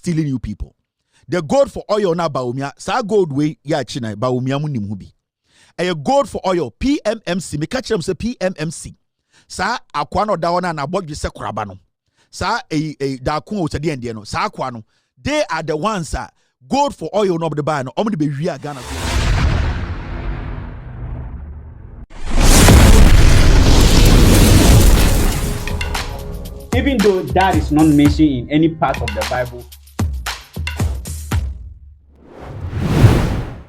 stealing you people. The gold for oil na baumia, sa gold way ya china baumia munim hubi. A gold for oil PMMC, me catch them say PMMC. Sa akwano dawana na bodwi se krabano. Sa da kun o tade ende no. Sa akwano. They are the ones gold for oil no the buy no. Omo de be wi Ghana. Even though that is not mentioned in any part of the Bible.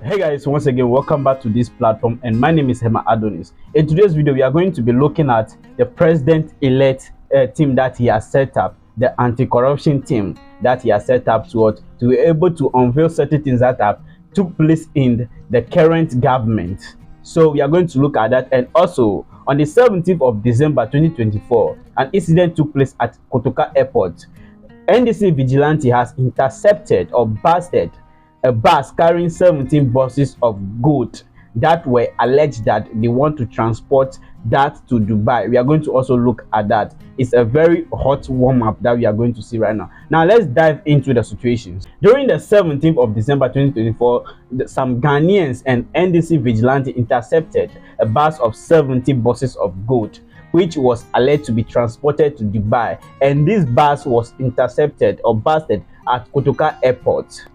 Hey guys, once again, welcome back to this platform, and my name is Hema Adonis. In today's video, we are going to be looking at the president-elect team that he has set up, the anti-corruption team that he has set up to be able to unveil certain things that have took place in the current government. So we are going to look at that. And also on the 17th of December 2024, an incident took place at Kotoka Airport. NDC vigilante has intercepted or busted a bus carrying 17 boxes of goods that were alleged that they want to transport that to Dubai. We are going to also look at that. It's a very hot warm-up that we are going to see right now. Now let's dive into the situations. During the 17th of December 2024, some Ghanaians and NDC vigilante intercepted a bus of 70 boxes of gold, which was alleged to be transported to Dubai, and this bus was intercepted or busted at Kotoka Airport.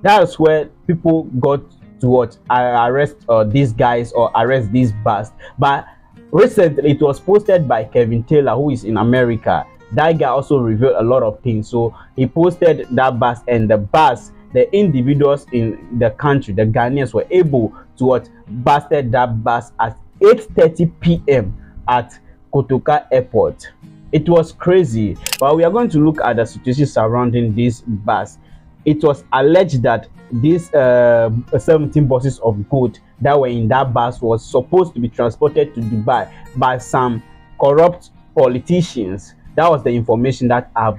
That's where people got to arrest these guys or arrest this bus. But recently it was posted by Kevin Taylor, who is in America. That guy also revealed a lot of things. So he posted that bus, and the bus, the individuals in the country, the Ghanaians, were able to busted that bus at 8:30 p.m. at Kotoka Airport. It was crazy, but we are going to look at the situation surrounding this bus. It was alleged that these 17 boxes of gold that were in that bus was supposed to be transported to Dubai by some corrupt politicians. That was the information that I've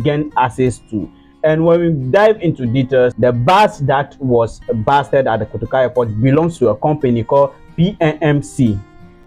gained access to. And when we dive into details, the bus that was busted at the Kotoka Airport belongs to a company called PMMC.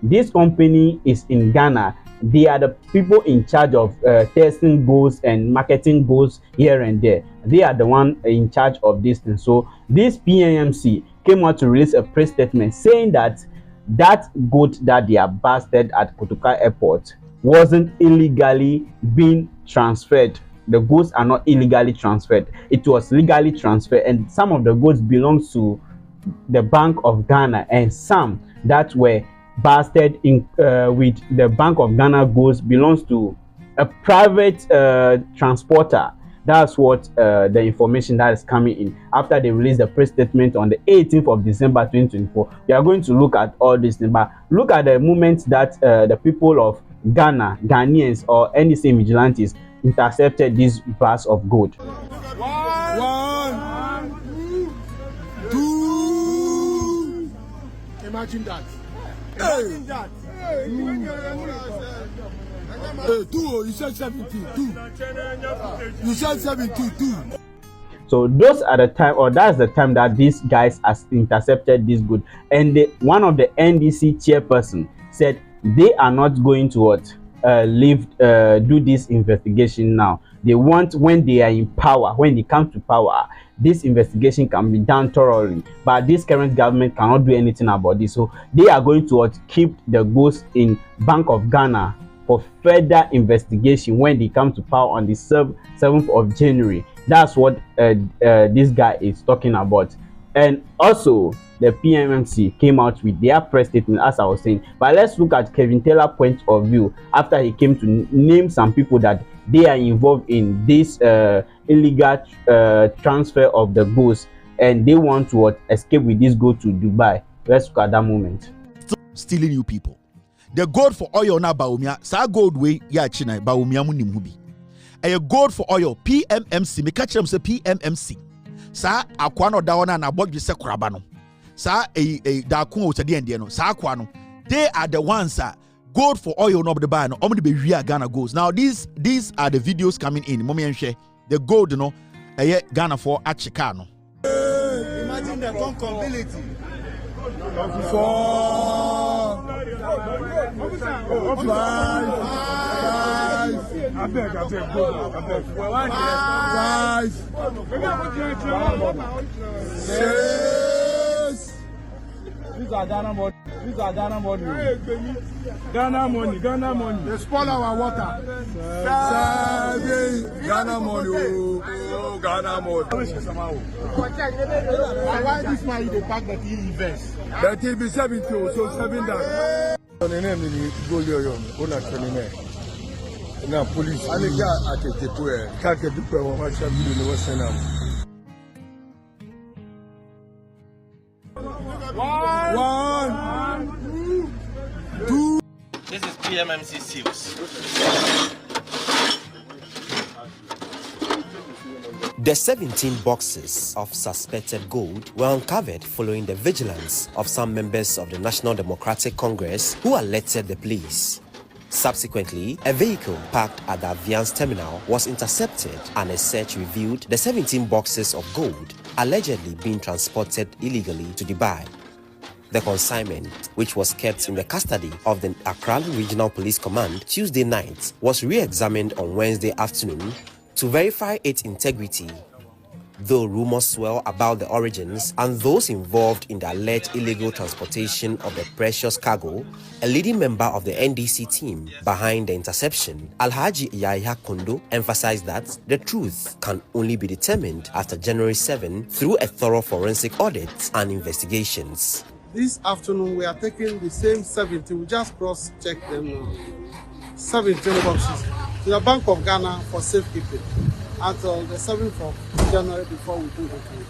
This company is in Ghana. They are the people in charge of testing goals and marketing goals here and there. They are the one in charge of this thing. So this PMMC came out to release a press statement saying that that gold that they are busted at Kotoka Airport wasn't illegally being transferred. The goods are not illegally transferred. It was legally transferred, and some of the goods belongs to the Bank of Ghana, and some that were busted in with the Bank of Ghana goods belongs to a private transporter. That's what the information that is coming in after they released the press statement on the 18th of December 2024. We are going to look at all this thing, but look at the moment that the people of Ghana, Ghanaians or NDC vigilantes intercepted this bus of gold. One, two. Imagine that. Imagine that. Two, you said 72. You said 72. So those are the time, or that's the time that these guys has intercepted this good. And one of the NDC chairperson said they are not going to do this investigation now. They want, when they are in power, when they come to power, this investigation can be done thoroughly. But this current government cannot do anything about this. So they are going to keep the goods in Bank of Ghana for further investigation when they come to power on the 7th of January. That's what this guy is talking about. And also the PMMC came out with their press statement, as I was saying. But let's look at Kevin Taylor's point of view after he came to name some people that they are involved in this illegal transfer of the goods, and they want to escape with this gold to Dubai. Let's look at that moment. Stealing you people. The gold for oil na baumia, sa gold way ya china baumia munim hubi. A gold for oil PMMC, me catch them say PMMC. Sa akwano dawana na bodwi se krabano. Sa da kun o tade ende no. Sa akwano. They are the ones gold for oil no the buy no. Omo de be wi Ghana goals. Now these are the videos coming in. Mommy and share the gold no Ghana for achika no. Imagine the compatibility. guys. Yes. These are Ghana money. These are Ghana money. Ghana money, Ghana money. They spoil our water. Ghana money. Oh, Ghana money. Why this man you pack the invest? That will be 70, so 7 dollars. On the name of go your own actually. Now police. I think I can take away. Can't get the power of my shop. You know what's in them. One, two. This is PMMC seals. The 17 boxes of suspected gold were uncovered following the vigilance of some members of the National Democratic Congress who alerted the police. Subsequently, a vehicle parked at the Aviance terminal was intercepted and a search revealed the 17 boxes of gold allegedly being transported illegally to Dubai. The consignment, which was kept in the custody of the Accra Regional Police Command Tuesday night, was re-examined on Wednesday afternoon to verify its integrity. Though rumors swirl about the origins and those involved in the alleged illegal transportation of the precious cargo, a leading member of the NDC team behind the interception, Alhaji Yahya Kondo, emphasized that the truth can only be determined after January 7 through a thorough forensic audit and investigations. This afternoon we are taking the same 70, we just cross-check them now. 17 boxes to the Bank of Ghana for safekeeping until the 7th of January before we do the thing.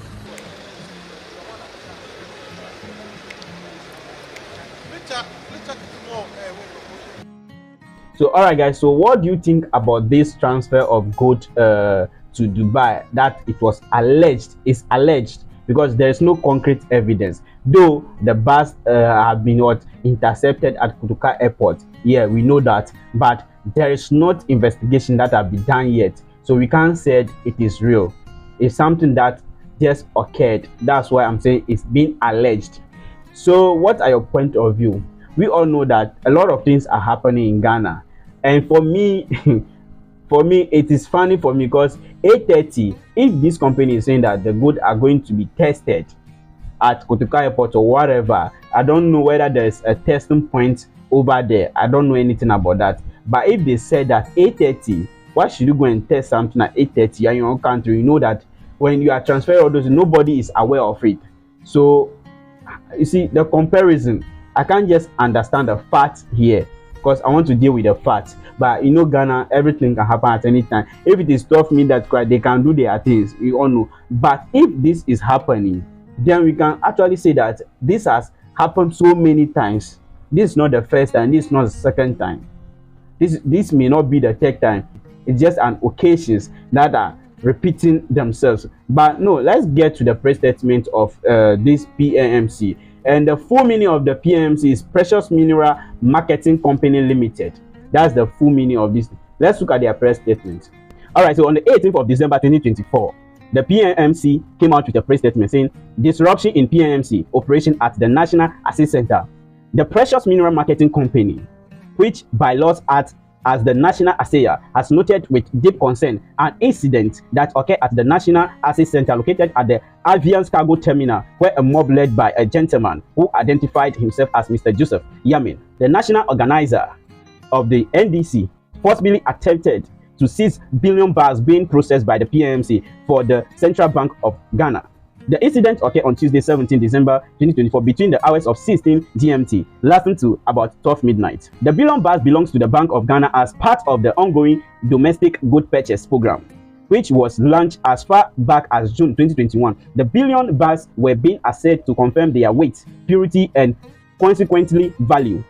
So alright guys, so what do you think about this transfer of gold to Dubai that it was alleged, is alleged, because there is no concrete evidence, though the bus have been intercepted at Kutuka airport? Yeah, we know that, but there is not investigation that have been done yet, so we can't say it is real. It's something that just occurred. That's why I'm saying it's being alleged. So what are your point of view? We all know that a lot of things are happening in Ghana, and for me it is funny for me because 8:30, if this company is saying that the goods are going to be tested at Kutuka airport or whatever, I don't know whether there's a testing point over there. I don't know anything about that. But if they said that 8:30, why should you go and test something at 8:30 in your own country? You know that when you are transferring all those, nobody is aware of it. So you see the comparison. I can't just understand the facts here because I want to deal with the facts. But you know, Ghana, everything can happen at any time. If it is tough me that they can do their things, we all know. But if this is happening, then we can actually say that this has happened so many times. This is not the first time, this is not the second time. This may not be the third time. It's just an occasions that are repeating themselves. But no, let's get to the press statement of this PMMC. And the full meaning of the PMMC is Precious Mineral Marketing Company Limited. That's the full meaning of this. Let's look at their press statement. All right, so on the 18th of December 2024, the PMMC came out with a press statement saying disruption in PMMC operation at the National Access Center. The Precious Mineral Marketing Company, which by laws acts as the national assayer, has noted with deep concern an incident that occurred at the National Access Center located at the Aviance Cargo Terminal, where a mob led by a gentleman who identified himself as Mr. Joseph Yamin, the national organizer of the NDC, forcibly attempted to seize billion bars being processed by the PMMC for the Central Bank of Ghana. The incident occurred on Tuesday, 17 December 2024, between the hours of 16 GMT, lasting to about 12 midnight. The billion bars belongs to the Bank of Ghana as part of the ongoing domestic gold purchase program, which was launched as far back as June 2021. The billion bars were being assessed to confirm their weight, purity, and consequently value.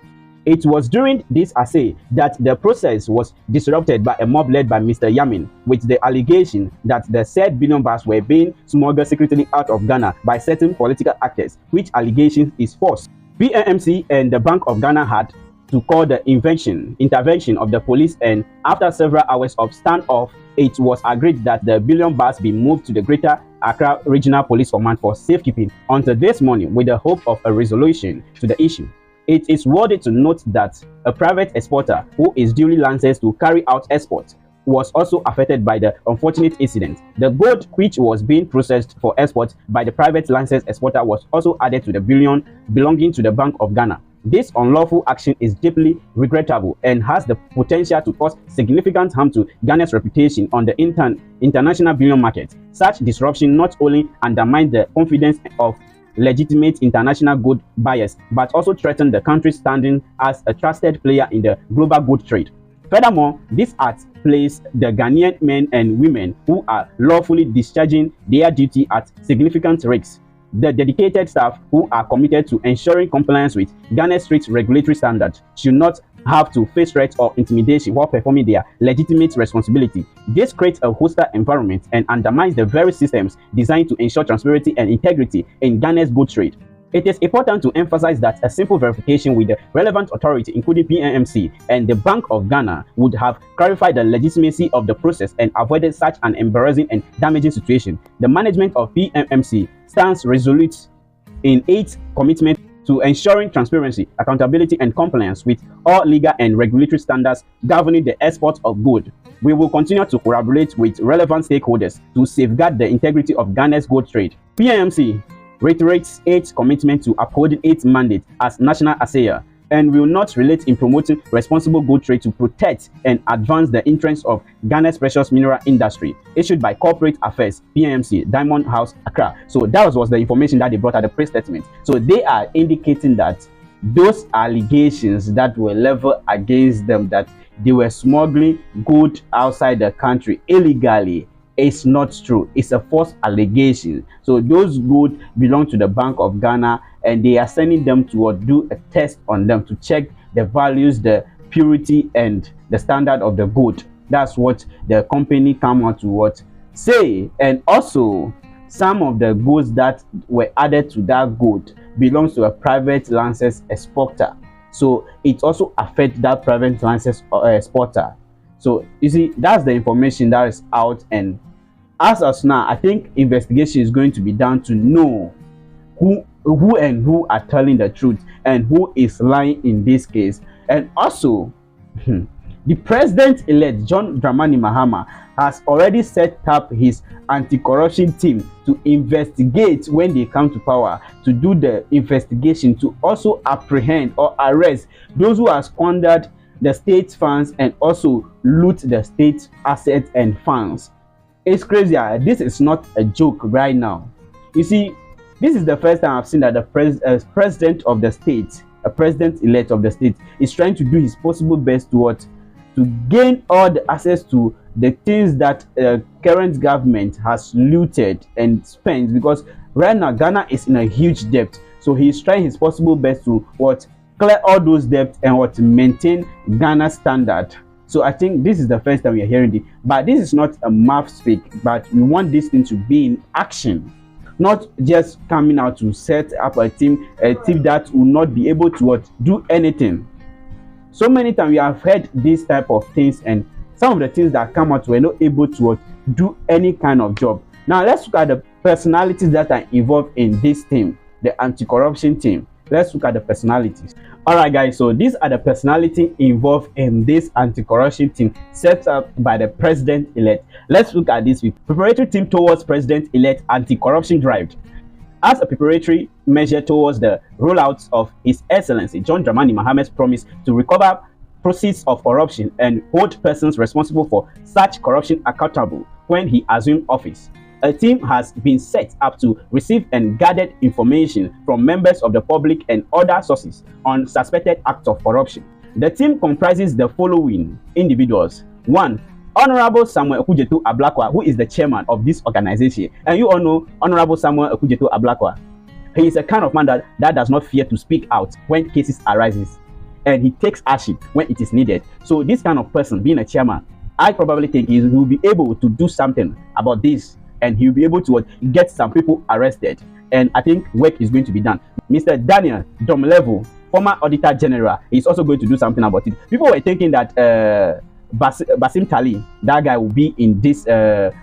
It was during this assay that the process was disrupted by a mob led by Mr. Yamin, with the allegation that the said billion bars were being smuggled secretly out of Ghana by certain political actors, which allegation is false. PMMC and the Bank of Ghana had to call the intervention of the police, and after several hours of standoff, it was agreed that the billion bars be moved to the Greater Accra Regional Police Command for safekeeping until this morning, with the hope of a resolution to the issue. It is worthy to note that a private exporter who is duly licensed to carry out exports was also affected by the unfortunate incident. The gold which was being processed for export by the private licensed exporter was also added to the billion belonging to the Bank of Ghana. This unlawful action is deeply regrettable and has the potential to cause significant harm to Ghana's reputation on the international bullion market. Such disruption not only undermines the confidence of legitimate international gold buyers, but also threatens the country's standing as a trusted player in the global gold trade. Furthermore, this act places the Ghanaian men and women who are lawfully discharging their duty at significant risk. The dedicated staff who are committed to ensuring compliance with Ghana's strict regulatory standards should not have to face threats or intimidation while performing their legitimate responsibility. This creates a hostile environment and undermines the very systems designed to ensure transparency and integrity in Ghana's gold trade. It is important to emphasize that a simple verification with the relevant authority, including PMMC and the Bank of Ghana, would have clarified the legitimacy of the process and avoided such an embarrassing and damaging situation. The management of PMMC stands resolute in its commitment to ensuring transparency, accountability, and compliance with all legal and regulatory standards governing the export of gold. We will continue to collaborate with relevant stakeholders to safeguard the integrity of Ghana's gold trade. PMMC reiterates its commitment to upholding its mandate as national assayer and will not relate in promoting responsible gold trade to protect and advance the interests of Ghana's precious mineral industry. Issued by Corporate Affairs, PMC, Diamond House, Accra. So that was the information that they brought at the press statement. So they are indicating that those allegations that were leveled against them, that they were smuggling gold outside the country illegally, is not true. It's a false allegation. So those gold belong to the Bank of Ghana, and they are sending them to do a test on them to check the values, the purity, and the standard of the gold. That's what the company come out to say. And also, some of the goods that were added to that gold belongs to a private licensed exporter. So it also affects that private licensed exporter. So you see, that's the information that is out, and as of now, I think investigation is going to be done to know who are telling the truth and who is lying in this case. And also, the president-elect John Dramani Mahama has already set up his anti-corruption team to investigate when they come to power, to do the investigation, to also apprehend or arrest those who have squandered the state funds and also loot the state assets and funds. It's crazy. This is not a joke right now. You see, this is the first time I've seen that the president of the state, a president-elect of the state, is trying to do his possible best to gain all the access to the things that current government has looted and spent, because right now Ghana is in a huge debt. So he's trying his possible best to clear all those debts and maintain Ghana's standard. So I think this is the first time we are hearing it. But this is not a mouth speak, but we want this thing to be in action, not just coming out to set up a team that will not be able to do anything. So many times we have heard these type of things, and some of the things that come out were not able to do any kind of job. Now let's look at the personalities that are involved in this team, the anti-corruption team. Let's look at the personalities. All right, guys, so these are the personalities involved in this anti-corruption team set up by the president-elect. Let's look at this preparatory team towards president-elect anti-corruption drive. As a preparatory measure towards the rollout of His Excellency John Dramani Mahama's promise to recover proceeds of corruption and hold persons responsible for such corruption accountable when he assumed office, a team has been set up to receive and gather information from members of the public and other sources on suspected acts of corruption. The team comprises the following individuals. 1. Honorable Samuel Okujeto Ablakwa, who is the chairman of this organization. And you all know Honorable Samuel Okujeto Ablakwa. He is a kind of man that does not fear to speak out when cases arises, and he takes action when it is needed. So this kind of person, being a chairman, I probably think he will be able to do something about this, and he'll be able to get some people arrested. And I think work is going to be done. Mr. Daniel Domlevo, former Auditor General, is also going to do something about it. People were thinking that Basim Tali, that guy, will be in this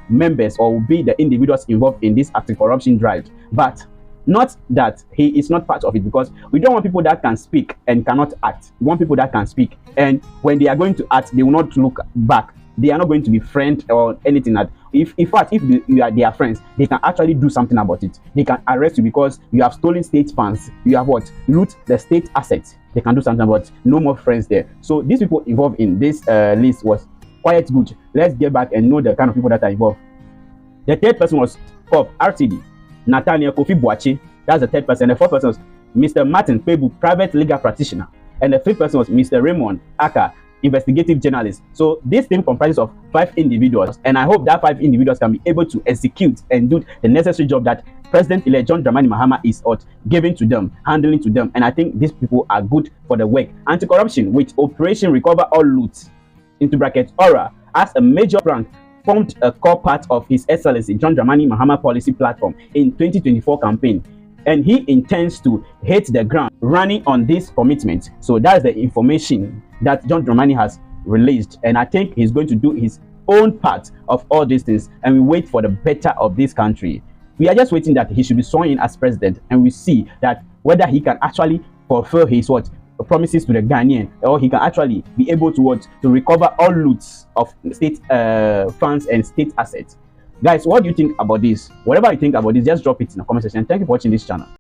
members, or will be the individuals involved in this anti-corruption drive. But not that he is not part of it, because we don't want people that can speak and cannot act. We want people that can speak, and when they are going to act, they will not look back. they are not going to be friends or anything. That if in fact if you are their friends, they can actually do something about it. They can arrest you because you have stolen state funds. You have what? Loot the state assets. They can do something about it. No more friends there. So these people involved in this list was quite good. Let's get back and know the kind of people that are involved. The third person was Cop RTD Nathaniel Kofi Boachi. That's the third person. The fourth person was Mr. Martin Pebu, private legal practitioner. And the fifth person was Mr. Raymond Aka, investigative journalist. So this team comprises of 5 individuals, and I hope that 5 individuals can be able to execute and do the necessary job that President-elect John Dramani Mahama is giving to them, handling to them. And I think these people are good for the work. Anti-corruption with Operation Recover All Loot, into brackets Aura, as a major rank, formed a core part of His Excellency John Dramani Mahama policy platform in 2024 campaign. And he intends to hit the ground running on this commitment. So that's the information that John Dramani has released. And I think he's going to do his own part of all these things. And we wait for the better of this country. We are just waiting that he should be sworn in as president. And we see that whether he can actually fulfill his promises to the Ghanaian, or he can actually be able to recover all loots of state funds and state assets. Guys, what do you think about this? Whatever you think about this, just drop it in the comment section. Thank you for watching this channel.